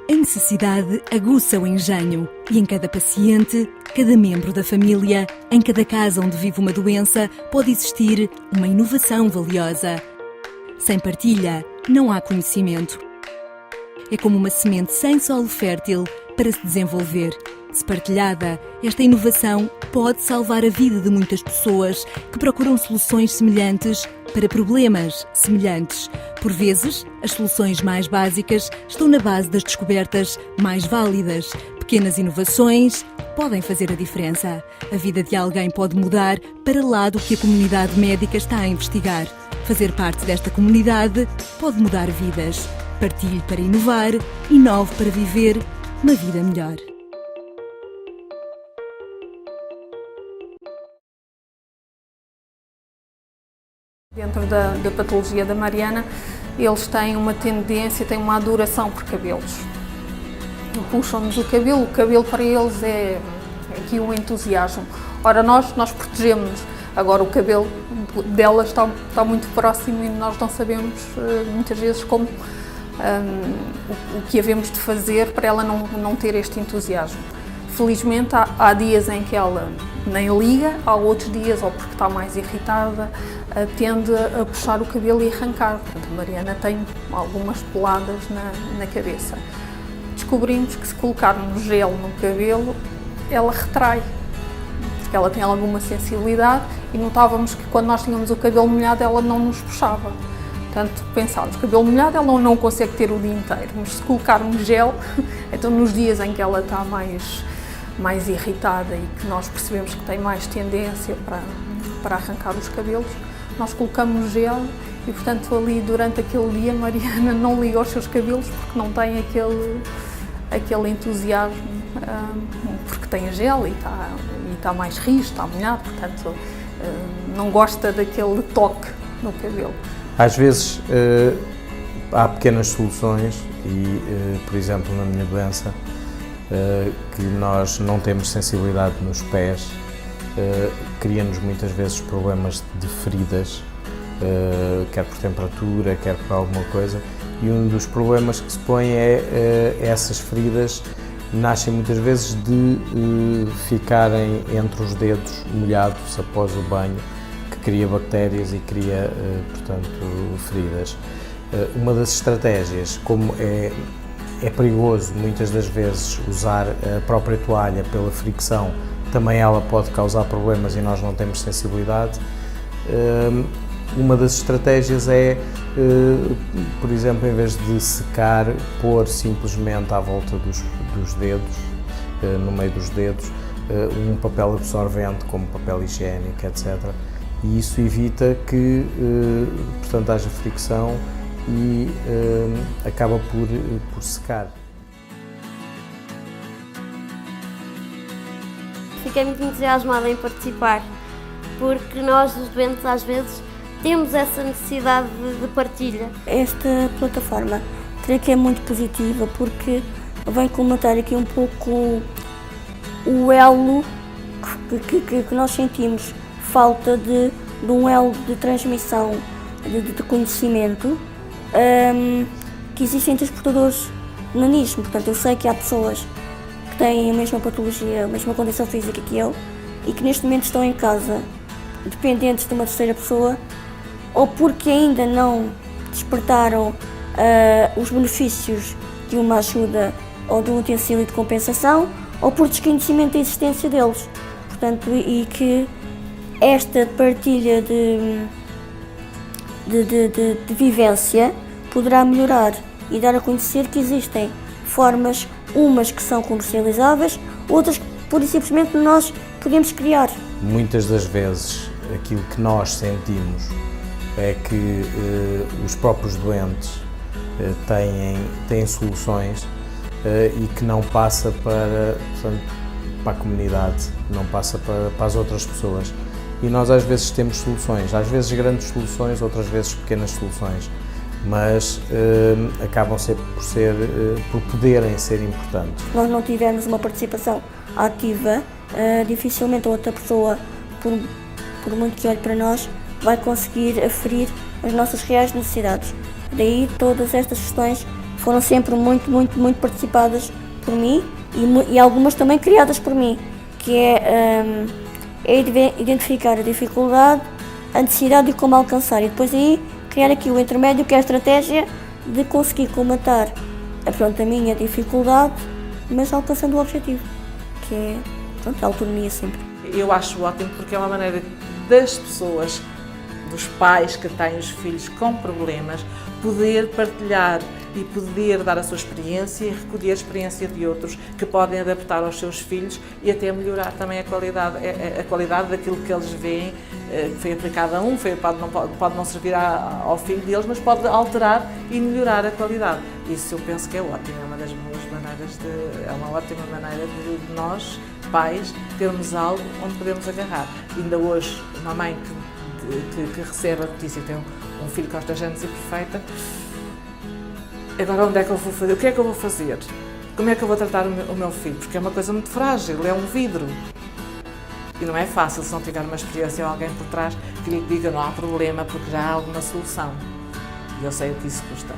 A necessidade aguça o engenho e em cada paciente, cada membro da família, em cada casa onde vive uma doença, pode existir uma inovação valiosa. Sem partilha, não há conhecimento. É como uma semente sem solo fértil para se desenvolver. Se partilhada, esta inovação pode salvar a vida de muitas pessoas que procuram soluções semelhantes para problemas semelhantes. Por vezes, as soluções mais básicas estão na base das descobertas mais válidas. Pequenas inovações podem fazer a diferença. A vida de alguém pode mudar para lá do que a comunidade médica está a investigar. Fazer parte desta comunidade pode mudar vidas. Partilhe para inovar, inove para viver uma vida melhor. Dentro da patologia da Mariana, eles têm uma tendência, têm uma adoração por cabelos. Puxam-nos o cabelo para eles é aqui um entusiasmo. Ora, nós protegemos-nos, agora o cabelo delas está muito próximo e nós não sabemos muitas vezes como, o que havemos de fazer para ela não ter este entusiasmo. Felizmente há dias em que ela nem liga, há outros dias, ou porque está mais irritada, tende a puxar o cabelo e arrancar. Portanto, a Mariana tem algumas peladas na cabeça. Descobrimos que se colocarmos gel no cabelo, ela retrai, porque ela tem alguma sensibilidade e notávamos que quando nós tínhamos o cabelo molhado ela não nos puxava. Portanto, pensávamos, cabelo molhado ela não consegue ter o dia inteiro, mas se colocarmos gel, então nos dias em que ela está mais irritada e que nós percebemos que tem mais tendência para arrancar os cabelos, nós colocamos gel e, portanto, ali durante aquele dia, Mariana não liga aos seus cabelos porque não tem aquele entusiasmo, porque tem gel e está mais rijo, está molhado, portanto, não gosta daquele toque no cabelo. Às vezes há pequenas soluções e, por exemplo, na minha doença, que nós não temos sensibilidade nos pés, cria-nos muitas vezes problemas de feridas, quer por temperatura, quer por alguma coisa, e um dos problemas que se põe é essas feridas nascem muitas vezes de ficarem entre os dedos molhados após o banho, que cria bactérias e cria, portanto, feridas. Uma das estratégias, como é perigoso muitas das vezes usar a própria toalha pela fricção, também ela pode causar problemas e nós não temos sensibilidade. Uma das estratégias é, por exemplo, em vez de secar, pôr simplesmente à volta dos dedos, no meio dos dedos, um papel absorvente, como papel higiênico, etc. E isso evita que, portanto, haja fricção e acaba por secar. Fiquei muito entusiasmada em participar, porque nós, os doentes, às vezes temos essa necessidade de partilha. Esta plataforma creio que é muito positiva, porque vem colmatar aqui um pouco o elo que nós sentimos, falta de um elo de transmissão de conhecimento, que existem entre os portadores de nanismo. Portanto, eu sei que há pessoas que têm a mesma patologia, a mesma condição física que eu e que neste momento estão em casa dependentes de uma terceira pessoa, ou porque ainda não despertaram os benefícios de uma ajuda ou de um utensílio de compensação, ou por desconhecimento da existência deles. Portanto, e que esta partilha de vivência poderá melhorar e dar a conhecer que existem formas, umas que são comercializáveis, outras que, pura e simplesmente, nós podemos criar. Muitas das vezes, aquilo que nós sentimos é que os próprios doentes têm soluções e que não passa portanto, para a comunidade, não passa para as outras pessoas. E nós às vezes temos soluções, às vezes grandes soluções, outras vezes pequenas soluções, mas acabam por poderem ser importantes. Se nós não tivermos uma participação ativa, dificilmente outra pessoa, por muito que olhe para nós, vai conseguir aferir as nossas reais necessidades. Daí todas estas questões foram sempre muito participadas por mim e algumas também criadas por mim, que é identificar a dificuldade, a necessidade e como alcançar, e depois aí criar aqui o intermédio, que é a estratégia de conseguir colmatar a minha dificuldade, mas alcançando o objetivo, que é a autonomia sempre. Eu acho ótimo porque é uma maneira das pessoas, dos pais que têm os filhos com problemas, poder partilhar e poder dar a sua experiência e recolher a experiência de outros que podem adaptar aos seus filhos e até melhorar também a qualidade daquilo que eles veem, que foi aplicado a um, pode não servir ao filho deles, mas pode alterar e melhorar a qualidade. Isso eu penso que é ótimo, é uma ótima maneira de nós, pais, termos algo onde podemos agarrar. Ainda hoje, uma mãe que recebe a notícia que tem um filho com esta gênese perfeita, agora onde é que eu vou fazer? O que é que eu vou fazer? Como é que eu vou tratar o meu filho? Porque é uma coisa muito frágil, é um vidro. E não é fácil se não tiver uma experiência ou alguém por trás que lhe diga não há problema porque já há alguma solução. E eu sei o que isso custa.